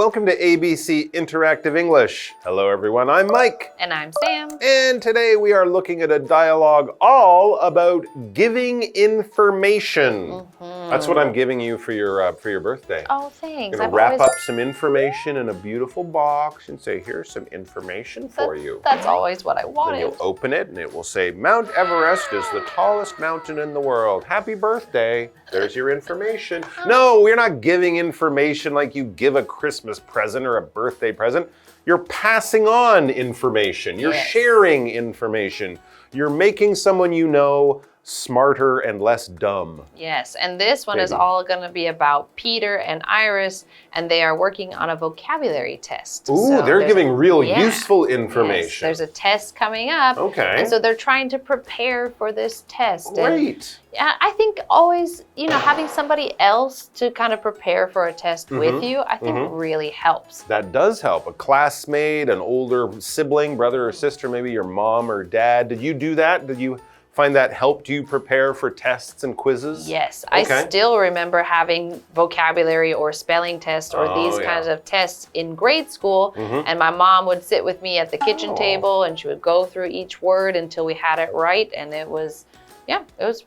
welcome to ABC Interactive English. Hello everyone, I'm Mike. And I'm Sam. And today we are looking at a dialogue all about giving information. That's what I'm giving you for your birthday. Oh, thanks. I'm gonna wrap up some information in a beautiful box and say, here's some information for you. That's always what I wanted. Then you'll open it and it will say, Mount Everest is the tallest mountain in the world. Happy birthday. There's your information. No, we're not giving information like you give a Christmas present or a birthday present. You're passing on information. You're sharing information. You're making someone you know smarter and less dumb. Yes, and this one is all going to be about Peter and Iris, and they are working on a vocabulary test. Ooh, so they're giving real useful information. Yes, there's a test coming up. Okay. And so they're trying to prepare for this test. Great. And I think always, having somebody else to kind of prepare for a test with you, I think really helps. That does help. A classmate, an older sibling, brother or sister, maybe your mom or dad. Did you do that? Did you find that helped you prepare for tests and quizzes? Yes, I still remember having vocabulary or spelling tests or these kinds of tests in grade school, and my mom would sit with me at the kitchen table and she would go through each word until we had it right, and it was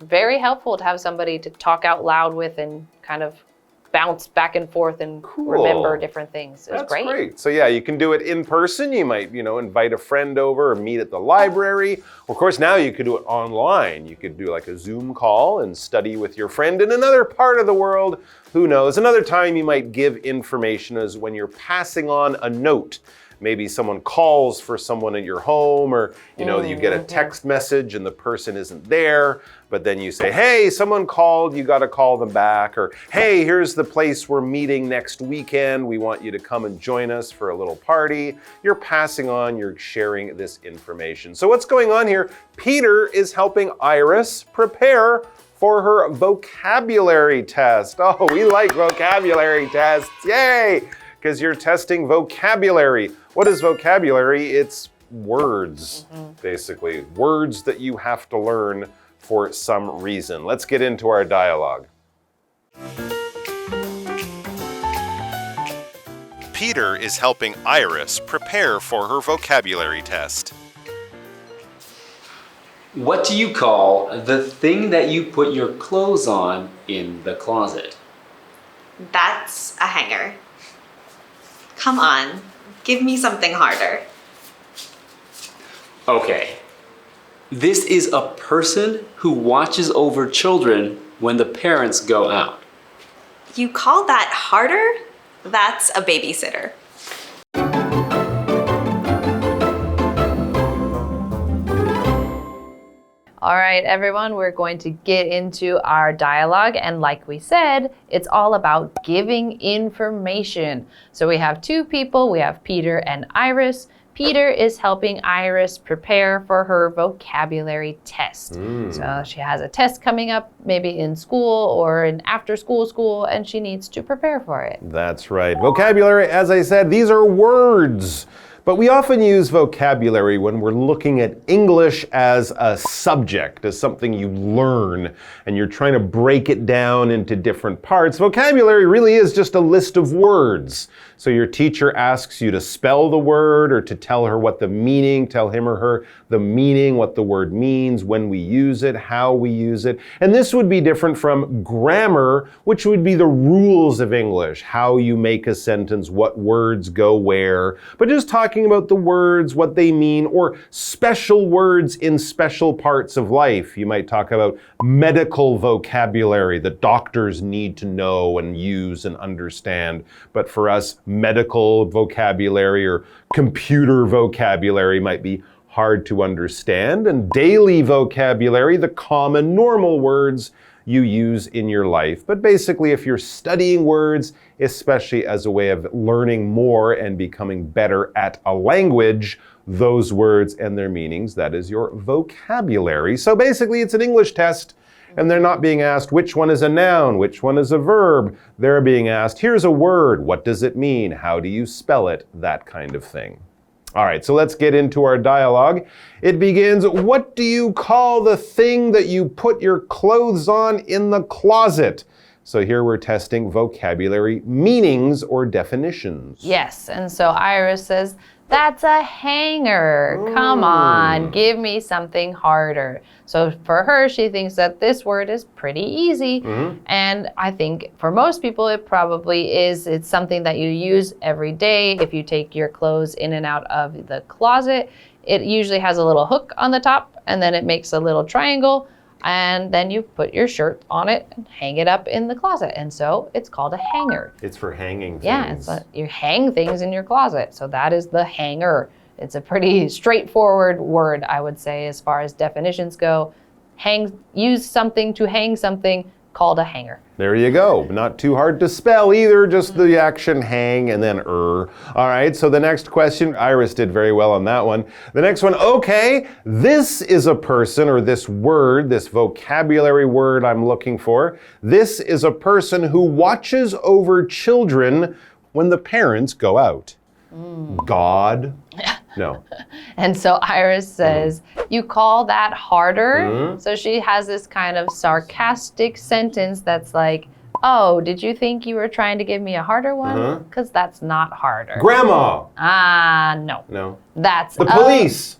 very helpful to have somebody to talk out loud with and kind of bounce back and forth and remember different things. It was great. That's great. So yeah, you can do it in person. You might, invite a friend over or meet at the library. Of course, now you could do it online. You could do like a Zoom call and study with your friend in another part of the world. Who knows? Another time you might give information is when you're passing on a note. Maybe someone calls for someone at your home, or you get a text message and the person isn't there, but then you say, hey, someone called, you got to call them back, or hey, here's the place we're meeting next weekend. We want you to come and join us for a little party. You're passing on, you're sharing this information. So what's going on here? Peter is helping Iris prepare for her vocabulary test. Oh, we like vocabulary tests. Yay! Because you're testing vocabulary. What is vocabulary? It's words, basically. Words that you have to learn for some reason. Let's get into our dialogue. Peter is helping Iris prepare for her vocabulary test. What do you call the thing that you put your clothes on in the closet? That's a hanger. Come on, give me something harder. Okay. This is a person who watches over children when the parents go out. You call that harder? That's a babysitter. All right, everyone, we're going to get into our dialogue. And like we said, it's all about giving information. So we have two people. We have Peter and Iris. Peter is helping Iris prepare for her vocabulary test. So she has a test coming up, maybe in school or in after school, and she needs to prepare for it. That's right. Vocabulary, as I said, these are words. But we often use vocabulary when we're looking at English as a subject, as something you learn, and you're trying to break it down into different parts. Vocabulary really is just a list of words. So your teacher asks you to spell the word or to tell her what the meaning, tell him or her the meaning, what the word means, when we use it, how we use it. And this would be different from grammar, which would be the rules of English, how you make a sentence, what words go where. But just talking about the words, what they mean, or special words in special parts of life. You might talk about medical vocabulary that doctors need to know and use and understand. But for us, medical vocabulary or computer vocabulary might be hard to understand. And daily vocabulary, the common normal words you use in your life. But basically, if you're studying words, especially as a way of learning more and becoming better at a language, those words and their meanings, that is your vocabulary. So basically, it's an English test. And they're not being asked which one is a noun, which one is a verb. They're being asked, here's a word, what does it mean? How do you spell it? That kind of thing. All right, so let's get into our dialogue. It begins, what do you call the thing that you put your clothes on in the closet? So here we're testing vocabulary meanings or definitions. Yes, and so Iris says, that's a hanger. Come on, give me something harder. So for her, she thinks that this word is pretty easy. And I think for most people, it probably is. It's something that you use every day. If you take your clothes in and out of the closet, it usually has a little hook on the top, and then it makes a little triangle. And then you put your shirt on it and hang it up in the closet. And so it's called a hanger. It's for hanging things. Yeah, it's you hang things in your closet. So that is the hanger. It's a pretty straightforward word, I would say, as far as definitions go. Use something to hang something, called a hanger. There you go. Not too hard to spell either, just the action hang and then All right, so the next question, Iris did very well on that one. The next one, okay, this is a person, or this word, this vocabulary word I'm looking for. This is a person who watches over children when the parents go out. God? No. And so Iris says, you call that harder? So she has this kind of sarcastic sentence that's like, oh, did you think you were trying to give me a harder one? Because that's not harder. Grandma? No. No. That's the police?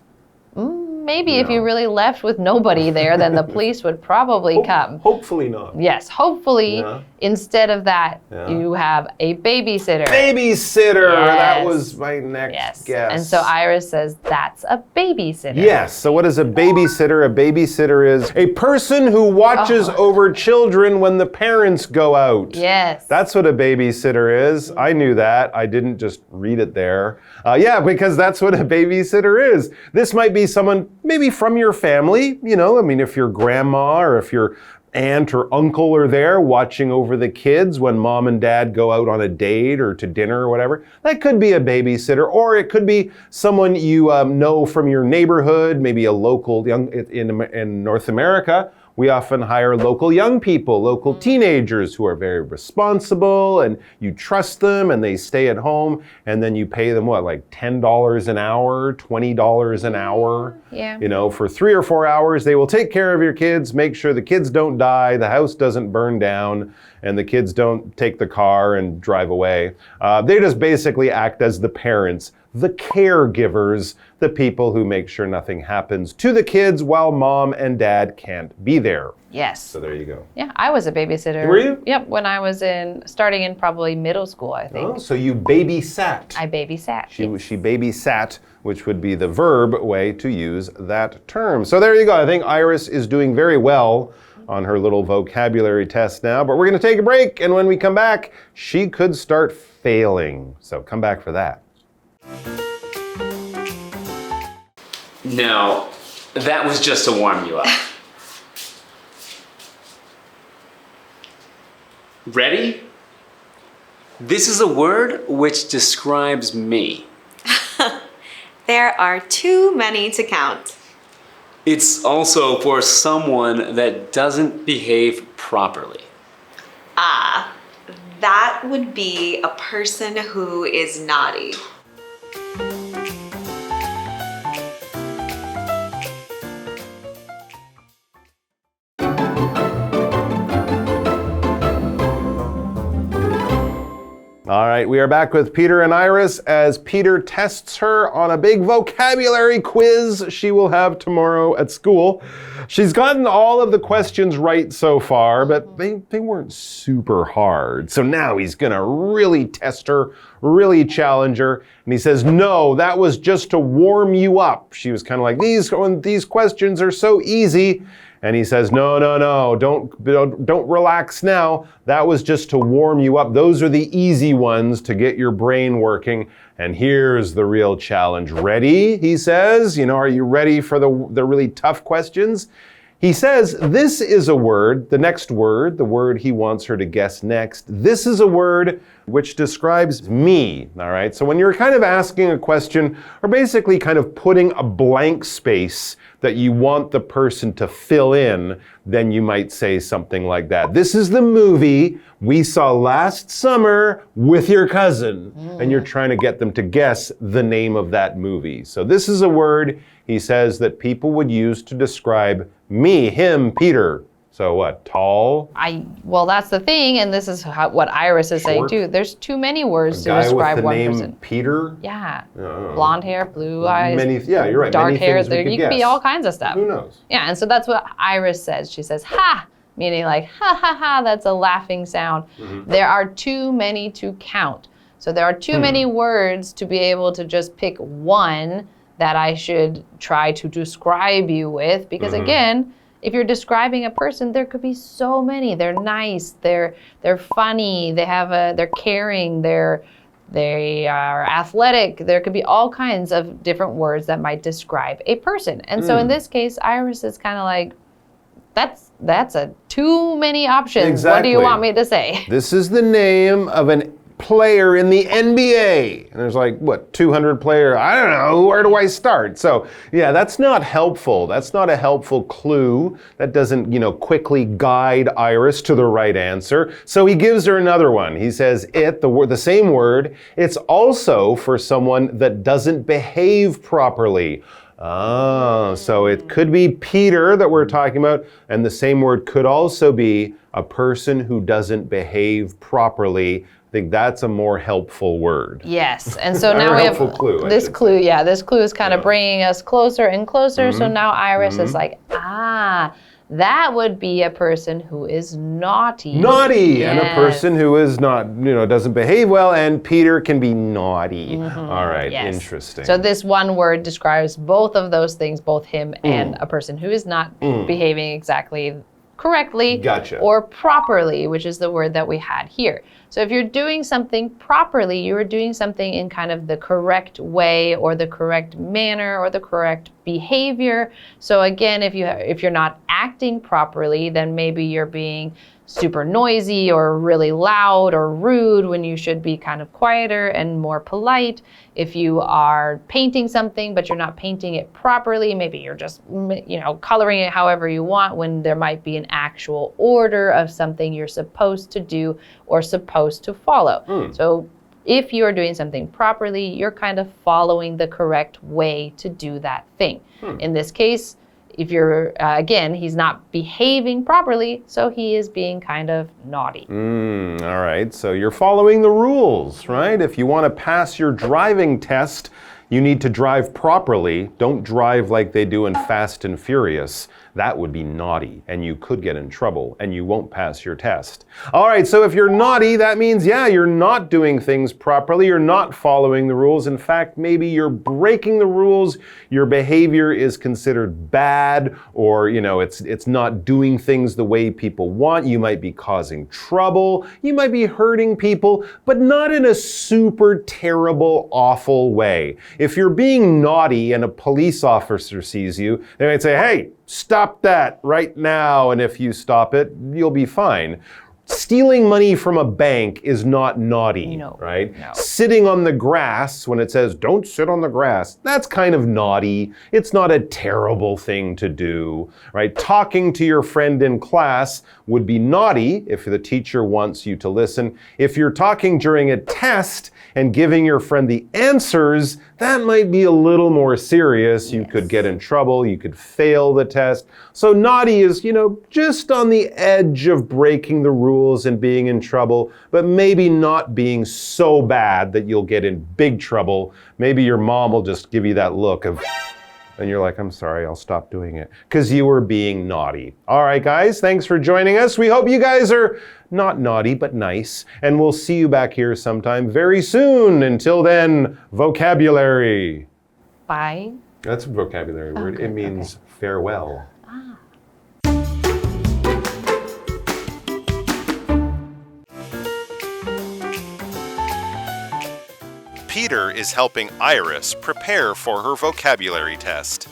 Maybe if you really left with nobody there, then the police would probably come. Hopefully not. Yes, hopefully instead of that, you have a babysitter. Babysitter! Yes. That was my next guess. And so Iris says, that's a babysitter. Yes, so what is a babysitter? A babysitter is a person who watches over children when the parents go out. Yes. That's what a babysitter is. I knew that. I didn't just read it there. Yeah, because that's what a babysitter is. This might be someone maybe from your family, you know, I mean, if your grandma or if your aunt or uncle are there watching over the kids when mom and dad go out on a date or to dinner or whatever, that could be a babysitter. Or it could be someone you know from your neighborhood, maybe a local in North America. We often hire local young people, local teenagers who are very responsible, and you trust them and they stay at home, and then you pay them what, like $10 an hour, $20 an hour? Yeah. You know, for 3 or 4 hours, they will take care of your kids, make sure the kids don't die, the house doesn't burn down, and the kids don't take the car and drive away. They just basically act as the parents, the caregivers, the people who make sure nothing happens to the kids while mom and dad can't be there. Yes. So there you go. Yeah, I was a babysitter. Were you? Yep, when I was starting in probably middle school, I think. Oh, so you babysat. I babysat. She babysat, which would be the verb way to use that term. So there you go. I think Iris is doing very well on her little vocabulary test now, but we're going to take a break, and when we come back, she could start failing. So come back for that. No, that was just to warm you up. Ready? This is a word which describes me. There are too many to count. It's also for someone that doesn't behave properly. That would be a person who is naughty. All right, we are back with Peter and Iris as Peter tests her on a big vocabulary quiz she will have tomorrow at school. She's gotten all of the questions right so far, but they weren't super hard. So now he's going to really test her, really challenge her. And he says, no, that was just to warm you up. She was kind of like, these questions are so easy. And he says, no, don't relax now. That was just to warm you up. Those are the easy ones to get your brain working. And here's the real challenge. Ready? He says, are you ready for the really tough questions? He says, this is a word, the next word, the word he wants her to guess next. This is a word which describes me, all right? So when you're kind of asking a question, or basically kind of putting a blank space that you want the person to fill in, then you might say something like that. This is the movie we saw last summer with your cousin. And you're trying to get them to guess the name of that movie. So this is a word he says that people would use to describe me, him, Peter. So So what? Tall? Well, that's the thing, and this is what Iris is saying too. There's too many words to describe with the one name person. Peter? Yeah. Blonde hair, blue eyes. Yeah, you're right. Dark many hair. things we There could you could be guess. all kinds of stuff. Who knows? Yeah, and so that's what Iris says. She says, ha, meaning like, ha, ha, ha, that's a laughing sound. There are too many to count. So there are too many words to be able to just pick one that I should try to describe you with. Because again, if you're describing a person, there could be so many. They're nice, they're funny, they're caring, they are athletic. There could be all kinds of different words that might describe a person. And so in this case, Iris is kind of like, that's a too many options. Exactly. What do you want me to say? This is the name of an player in the NBA. And there's like, what, 200 players? I don't know, where do I start? So yeah, that's not helpful. That's not a helpful clue. That doesn't, quickly guide Iris to the right answer. So he gives her another one. He says the same word. It's also for someone that doesn't behave properly. Oh, so it could be Peter that we're talking about, and the same word could also be a person who doesn't behave properly. I think that's a more helpful word. Yes, and so now we have clue, this clue. Yeah, this clue is kind of bringing us closer and closer. So now Iris is like, that would be a person who is naughty. Naughty, and a person who is not, doesn't behave well, and Peter can be naughty. All right, interesting. So this one word describes both of those things, both him and a person who is not behaving exactly correctly or properly, which is the word that we had here. So if you're doing something properly, you are doing something in kind of the correct way or the correct manner or the correct behavior. So again, if you're not acting properly, then maybe you're being super noisy or really loud or rude when you should be kind of quieter and more polite. If you are painting something but you're not painting it properly, maybe you're just coloring it however you want when there might be an actual order of something you're supposed to do or supposed to follow. So if you're doing something properly, you're kind of following the correct way to do that thing. In this case, if you're, again, he's not behaving properly, so he is being kind of naughty. All right, so you're following the rules, right? If you want to pass your driving test, you need to drive properly. Don't drive like they do in Fast and Furious. That would be naughty, and you could get in trouble, and you won't pass your test. All right, so if you're naughty, that means, you're not doing things properly, you're not following the rules. In fact, maybe you're breaking the rules, your behavior is considered bad, or, it's not doing things the way people want. You might be causing trouble, you might be hurting people, but not in a super terrible, awful way. If you're being naughty and a police officer sees you, they might say, hey, stop that right now, and if you stop it, you'll be fine. Stealing money from a bank is not naughty, right? No. Sitting on the grass, when it says, don't sit on the grass, that's kind of naughty. It's not a terrible thing to do, right? Talking to your friend in class would be naughty if the teacher wants you to listen. If you're talking during a test and giving your friend the answers, that might be a little more serious. You could get in trouble, you could fail the test. So naughty is, just on the edge of breaking the rules and being in trouble, but maybe not being so bad that you'll get in big trouble. Maybe your mom will just give you that look of, and you're like, I'm sorry, I'll stop doing it, because you were being naughty. All right, guys, thanks for joining us. We hope you guys are not naughty, but nice, and we'll see you back here sometime very soon. Until then, vocabulary. Bye. That's a vocabulary word. It means farewell. Peter is helping Iris prepare for her vocabulary test.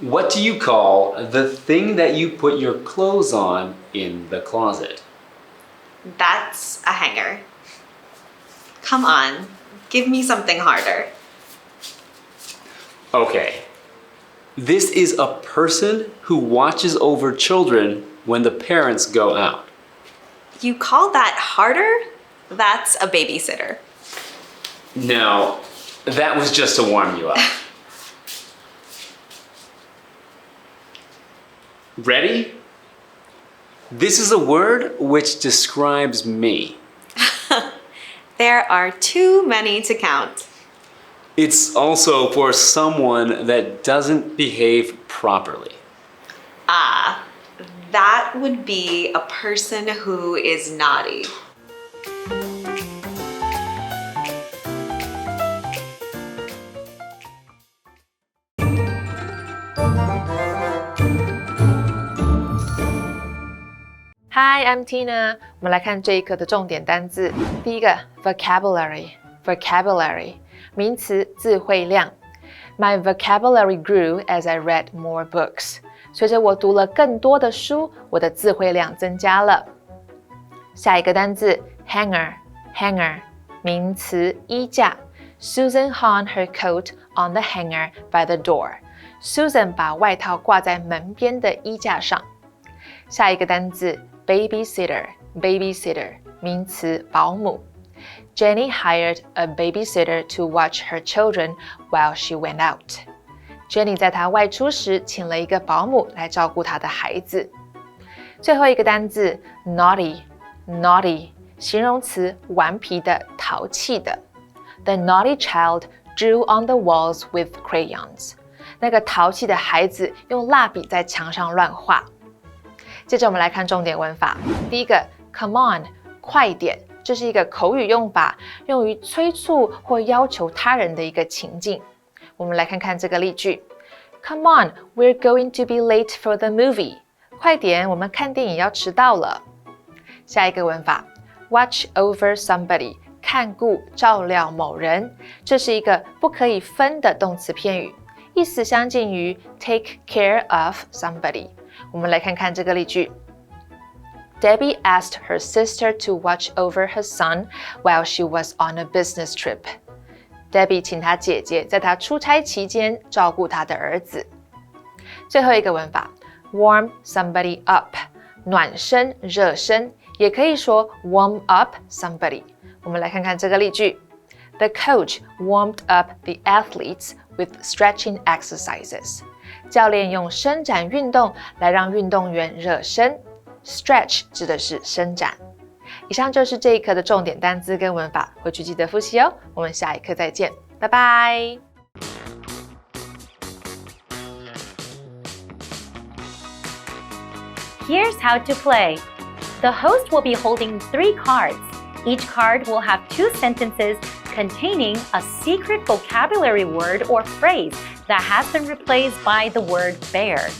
What do you call the thing that you put your clothes on in the closet? That's a hanger. Come on, give me something harder. Okay. This is a person who watches over children when the parents go out. You call that harder? That's a babysitter. No, that was just to warm you up. Ready? This is a word which describes me. There are too many to count. It's also for someone that doesn't behave properly. Ah, that would be a person who is naughty. Hi, I'm Tina. 我们来看这一课的重点单字。第一个 vocabulary 名词词汇量。My vocabulary grew as I read more books. 随着我读了更多的书，我的词汇量增加了。下一个单字 hanger 名词衣架。Susan hung her coat on the hanger by the door. Susan 把外套挂在门边的衣架上。下一个单字babysitter 名词保姆。Jenny hired a babysitter to watch her children while she went out. Jenny 在她外出时请了一个保姆来照顾她的孩子。最后一个单字 naughty 形容词顽皮的淘气的。The naughty child drew on the walls with crayons. 那个淘气的孩子用蜡笔在墙上乱画。接着我们来看重点文法。第一个 come on 快点，这是一个口语用法，用于催促或要求他人的一个情境。我们来看看这个例句 Come on, we're going to be late for the movie. 快点，我们看电影要迟到了。下一个文法 watch over somebody 看顾照料某人，这是一个不可以分的动词片语，意思相近于 take care of somebody。我们来看看这个例句 Debbie asked her sister to watch over her son while she was on a business trip. Debbie 请她姐姐在她出差期间照顾她的儿子。最后一个文法 warm somebody up 暖身热身，也可以说 warm up somebody。我们来看看这个例句 The coach warmed up the athletes with stretching exercises. 教练用伸展运动来让运动员热身。Stretch 指的是伸展。以上就是这一课的重点单字跟文法，回去记得复习哦。我们下一课再见，拜拜。Here's how to play. The host will be holding 3 cards. Each card will have 2 sentences containing a secret vocabulary word or phrase that has been replaced by the word bear.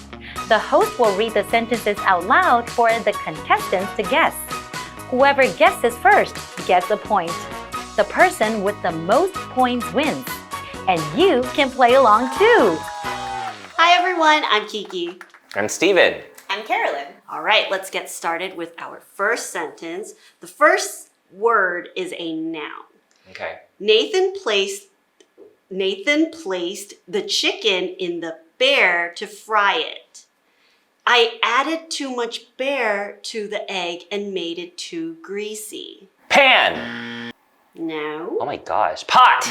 The host will read the sentences out loud for the contestants to guess. Whoever guesses first gets a point. The person with the most points wins. And you can play along too. Hi everyone, I'm Kiki. I'm Steven. I'm Carolyn. All right, let's get started with our first sentence. The first word is a noun. Okay. Nathan placed the chicken in the bear to fry it. I added too much bear to the egg and made it too greasy. Pan. No. Oh my gosh. Pot.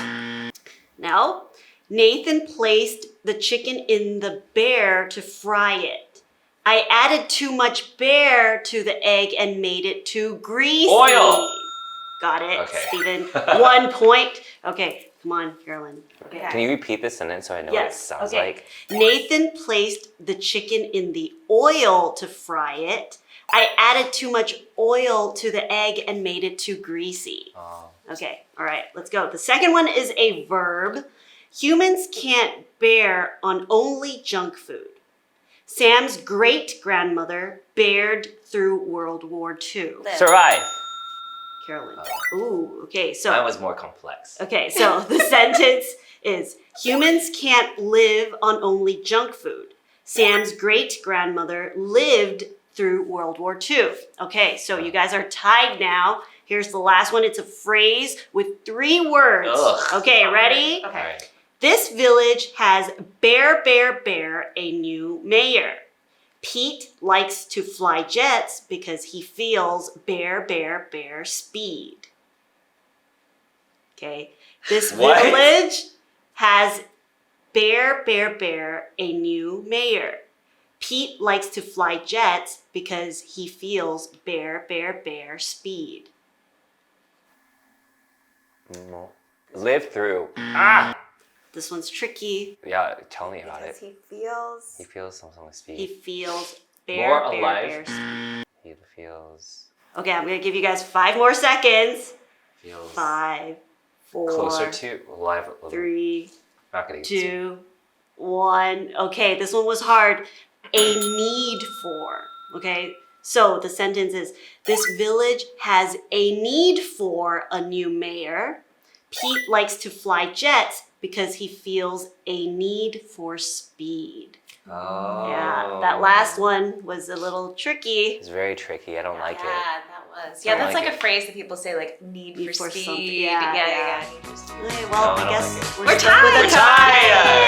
No. Nathan placed the chicken in the bear to fry it. I added too much bear to the egg and made it too greasy. Oil. Got it, Okay. Steven. 1 point. Okay, come on, Carolyn. Okay. Can you repeat this sentence so I know what it sounds like? Nathan placed the chicken in the oil to fry it. I added too much oil to the egg and made it too greasy. Oh. Okay, all right, let's go. The second one is a verb. Humans can't bear on only junk food. Sam's great-grandmother bared through World War II. Survive. Carolyn. Ooh, okay, so... Mine was more complex. Okay, so the sentence is, humans can't live on only junk food. Sam's great-grandmother lived through World War II. Okay, so you guys are tied now. Here's the last one. It's a phrase with 3 words. Ugh. Okay, ready? All right. This village has bear, a new mayor. Pete likes to fly jets because he feels bear, speed. Okay, this What? village has bear, a new mayor. Pete likes to fly jets because he feels bear speed. Live through. Ah! This one's tricky. Yeah, tell me about Because it. He He feels something with speed. He feels More alive. speed. He feels Okay, I'm gonna give you guys 5 more seconds. Feels 5, 4, closer to live. 3, Not gonna 2, 1. Okay, this one was hard. A need for. Okay, so the sentence is, this village has a need for a new mayor. Pete likes to fly jets because he feels a need for speed. Oh. Yeah, that last one was a little tricky. It's very tricky. I don't like it. that was. Yeah, I that's like like it. a phrase that people say, like, need for for speed. something. Yeah. Yeah. Need for speed. Okay, well, No, I I don't guess like it. we're We're stuck with a tied. tie.